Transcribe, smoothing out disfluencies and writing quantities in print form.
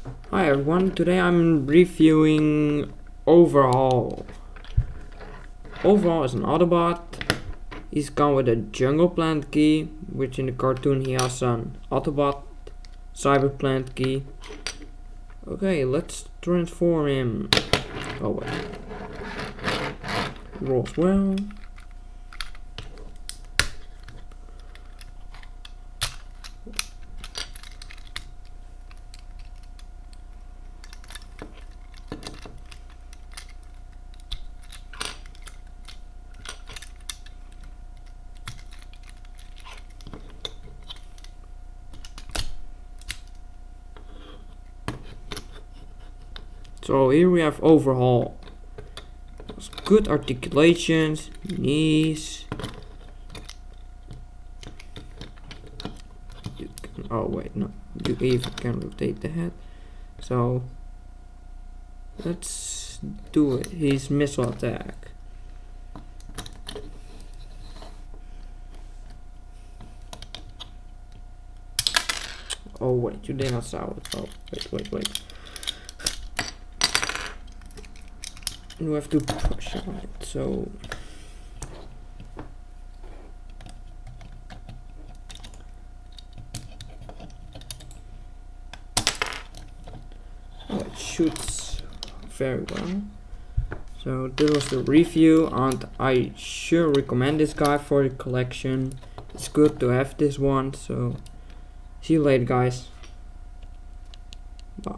Hi everyone, today I'm reviewing Overhaul. Overhaul is an Autobot. He's gone with a jungle plant key, which in the cartoon he has an Autobot cyber plant key. Okay, let's transform him. Oh wait. Rolls well. So here we have Overhaul. Good articulations, knees. Oh wait, no, you even can rotate the head. So let's do it. His missile attack. Oh wait, you did not saw it. Oh wait. You have to push on it, so it shoots very well. So this was the review, and I sure recommend this guy for the collection. It's good to have this one. So see you later, guys. Bye.